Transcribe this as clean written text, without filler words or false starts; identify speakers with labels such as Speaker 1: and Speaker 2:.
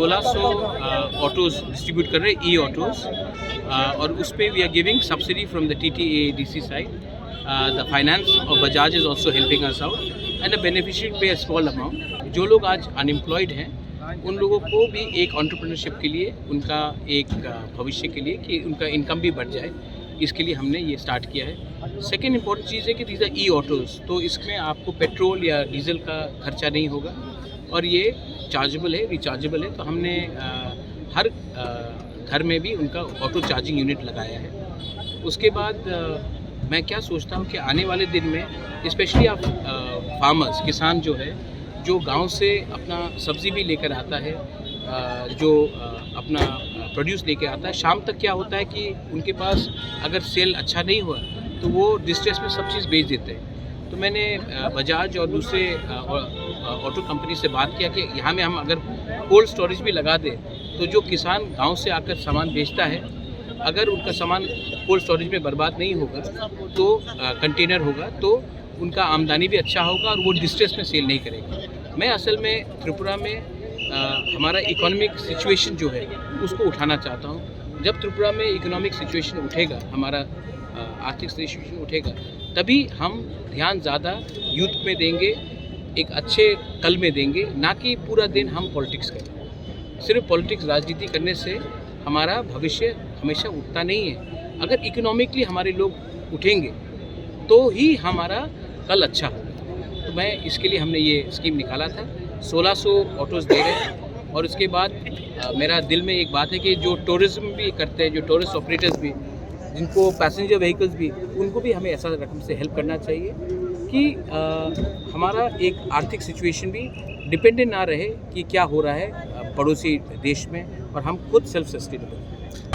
Speaker 1: 1600 autos distribute कर रहे हैं, ई ऑटोज़, और उस पर we are giving subsidy from the TTADC side. The finance और Bajaj is also helping us out and the beneficiary pay small amount. जो लोग आज अनएम्प्लॉयड हैं उन लोगों को भी एक एंटरप्रेन्योरशिप के लिए, उनका एक भविष्य के लिए कि उनका इनकम भी बढ़ जाए, इसके लिए हमने ये स्टार्ट किया है. सेकेंड इंपॉर्टेंट चीज़ है कि दीज आर ई ऑटोज़, तो इसमें आपको पेट्रोल या डीजल का खर्चा नहीं होगा और ये चार्जेबल है, रिचार्जेबल है. तो हमने हर घर में भी उनका ऑटो चार्जिंग यूनिट लगाया है. उसके बाद मैं क्या सोचता हूँ कि आने वाले दिन में स्पेशली आप फार्मर्स, किसान जो है, जो गांव से अपना सब्ज़ी भी लेकर आता है, जो अपना प्रोड्यूस लेकर आता है, शाम तक क्या होता है कि उनके पास अगर सेल अच्छा नहीं हुआ तो वो डिस्ट्रेस में सब चीज़ बेच देते हैं. तो मैंने बजाज और दूसरे ऑटो कंपनी से बात किया कि यहाँ में हम अगर कोल्ड स्टोरेज भी लगा दें तो जो किसान गांव से आकर सामान बेचता है, अगर उनका सामान कोल्ड स्टोरेज में बर्बाद नहीं होगा तो कंटेनर होगा, तो उनका आमदनी भी अच्छा होगा और वो डिस्ट्रेस में सेल नहीं करेगा. मैं असल में त्रिपुरा में हमारा इकोनॉमिक सिचुएशन जो है उसको उठाना चाहता हूँ. जब त्रिपुरा में इकोनॉमिक सिचुएशन उठेगा, हमारा आर्थिक सिचुएशन उठेगा, तभी हम ध्यान ज़्यादा यूथ में देंगे, एक अच्छे कल में देंगे, ना कि पूरा दिन हम पॉलिटिक्स करें. सिर्फ पॉलिटिक्स, राजनीति करने से हमारा भविष्य हमेशा उठता नहीं है. अगर इकोनॉमिकली हमारे लोग उठेंगे तो ही हमारा कल अच्छा होगा. तो मैं इसके लिए हमने ये स्कीम निकाला था. 1600 ऑटोज़ दे रहे हैं और उसके बाद मेरा दिल में एक बात है कि जो टूरिज़्म भी करते हैं, जो टूरिस्ट ऑपरेटर्स भी, जिनको पैसेंजर व्हीकल्स भी, उनको भी हमें ऐसा रकम से हेल्प करना चाहिए कि हमारा एक आर्थिक सिचुएशन भी डिपेंडेंट ना रहे कि क्या हो रहा है पड़ोसी देश में, और हम खुद सेल्फ सस्टेनेबल.